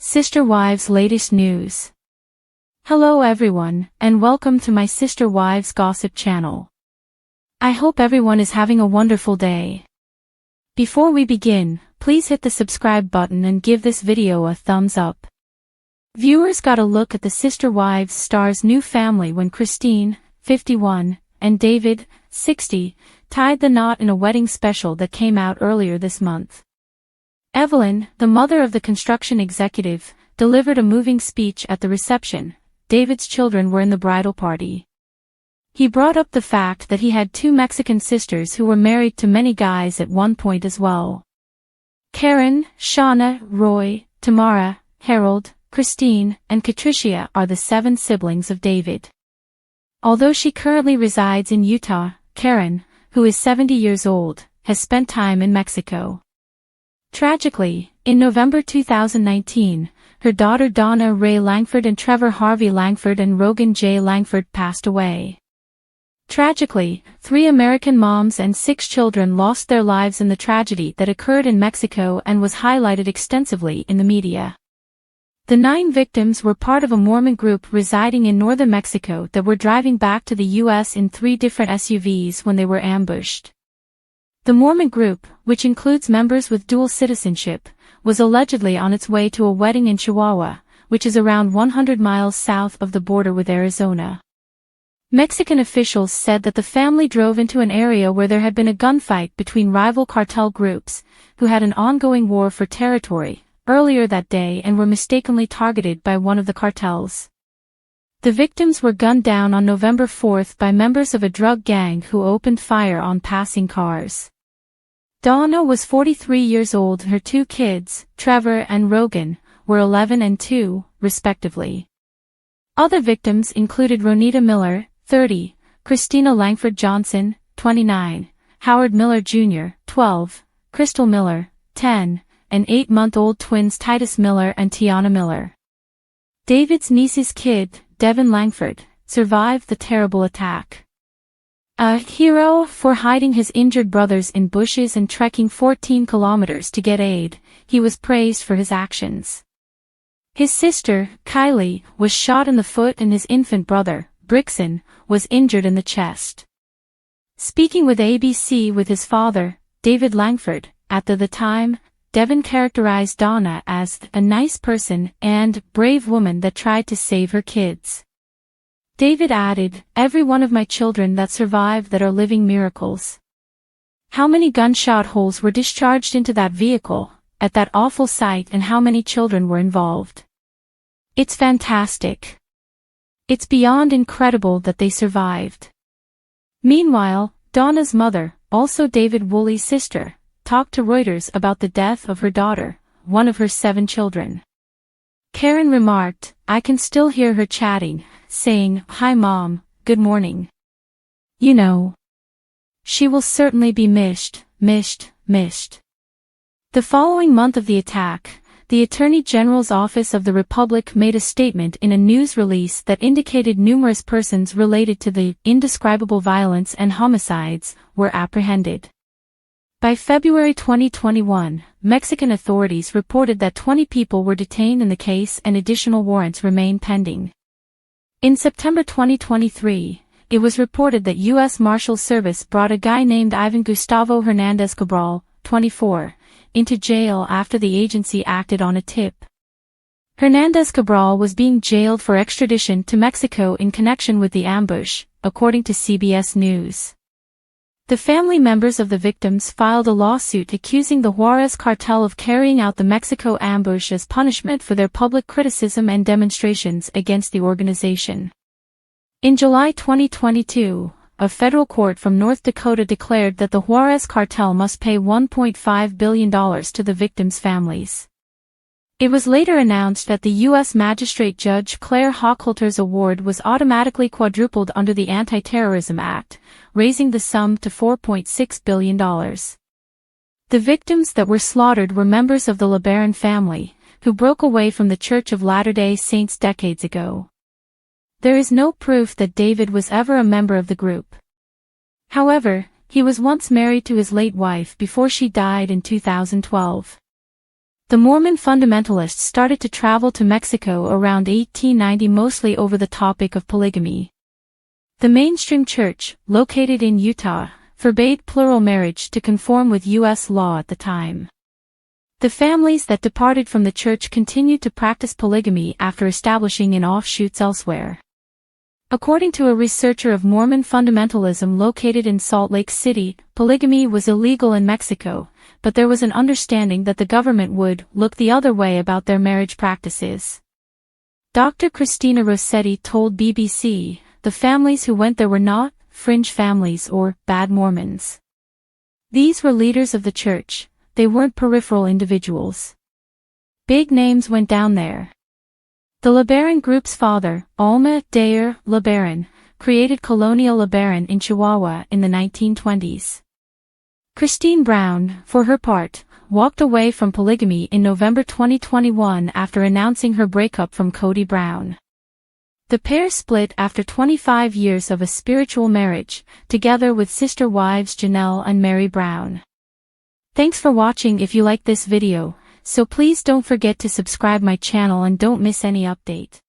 Sister Wives latest news. Hello everyone, and welcome to my Sister Wives Gossip channel. I hope everyone is having a wonderful day. Before we begin, please hit the subscribe button and give this video a thumbs up. Viewers got a look at the Sister Wives star's new family when Christine, 51, and David, 60, tied the knot in a wedding special that came out earlier this month. Evelyn, the mother of the construction executive, delivered a moving speech at the reception. David's children were in the bridal party. He brought up the fact that he had two Mexican sisters who were married to many guys at one point as well. Karen, Shauna, Roy, Tamara, Harold, Christine, and Patricia are the 7 siblings of David. Although she currently resides in Utah, Karen, who is 70 years old, has spent time in Mexico. Tragically, in November 2019, her daughter Donna Ray Langford and Trevor Harvey Langford and Rogan J. Langford passed away. Tragically, 3 American moms and 6 children lost their lives in the tragedy that occurred in Mexico and was highlighted extensively in the media. The 9 victims were part of a Mormon group residing in northern Mexico that were driving back to the U.S. in 3 different SUVs when they were ambushed. The Mormon group, which includes members with dual citizenship, was allegedly on its way to a wedding in Chihuahua, which is around 100 miles south of the border with Arizona. Mexican officials said that the family drove into an area where there had been a gunfight between rival cartel groups, who had an ongoing war for territory, earlier that day and were mistakenly targeted by one of the cartels. The victims were gunned down on November 4 by members of a drug gang who opened fire on passing cars. Donna was 43 years old and her 2 kids, Trevor and Rogan, were 11 and 2, respectively. Other victims included Ronita Miller, 30, Christina Langford Johnson, 29, Howard Miller Jr., 12, Crystal Miller, 10, and 8-month-old twins Titus Miller and Tiana Miller. David's niece's kid, Devin Langford, survived the terrible attack. A hero for hiding his injured brothers in bushes and trekking 14 kilometers to get aid, he was praised for his actions. His sister, Kylie, was shot in the foot and his infant brother, Brixon, was injured in the chest. Speaking with ABC with his father, David Langford, at the time, Devin characterized Donna as a nice person and brave woman that tried to save her kids. David added, "Every one of my children that survived that are living miracles." How many gunshot holes were discharged into that vehicle, at that awful sight, and how many children were involved? It's fantastic. It's beyond incredible that they survived. Meanwhile, Donna's mother, also David Woolley's sister, talked to Reuters about the death of her daughter, one of her 7 children. Karen remarked, "I can still hear her chatting, saying, 'Hi Mom, good morning.' You know. She will certainly be missed. The following month of the attack, the Attorney General's Office of the Republic made a statement in a news release that indicated numerous persons related to the indescribable violence and homicides were apprehended. By February 2021, Mexican authorities reported that 20 people were detained in the case and additional warrants remain pending. In September 2023, it was reported that U.S. Marshal Service brought a guy named Ivan Gustavo Hernandez Cabral, 24, into jail after the agency acted on a tip. Hernandez Cabral was being jailed for extradition to Mexico in connection with the ambush, according to CBS News. The family members of the victims filed a lawsuit accusing the Juarez cartel of carrying out the Mexico ambush as punishment for their public criticism and demonstrations against the organization. In July 2022, a federal court from North Dakota declared that the Juarez cartel must pay $1.5 billion to the victims' families. It was later announced that the U.S. Magistrate Judge Claire Hochhalter's award was automatically quadrupled under the Anti-Terrorism Act, raising the sum to $4.6 billion. The victims that were slaughtered were members of the LeBaron family, who broke away from the Church of Latter-day Saints decades ago. There is no proof that David was ever a member of the group. However, he was once married to his late wife before she died in 2012. The Mormon fundamentalists started to travel to Mexico around 1890 mostly over the topic of polygamy. The mainstream church, located in Utah, forbade plural marriage to conform with U.S. law at the time. The families that departed from the church continued to practice polygamy after establishing in offshoots elsewhere. According to a researcher of Mormon fundamentalism located in Salt Lake City, polygamy was illegal in Mexico, but there was an understanding that the government would look the other way about their marriage practices. Dr. Christina Rossetti told BBC, "The families who went there were not fringe families or bad Mormons. These were leaders of the church, they weren't peripheral individuals. Big names went down there." The LeBaron Group's father, Alma Dayer LeBaron, created Colonial LeBaron in Chihuahua in the 1920s. Christine Brown, for her part, walked away from polygamy in November 2021 after announcing her breakup from Cody Brown. The pair split after 25 years of a spiritual marriage, together with sister wives Janelle and Mary Brown. Thanks for watching. If you like this video, so please don't forget to subscribe my channel and don't miss any update.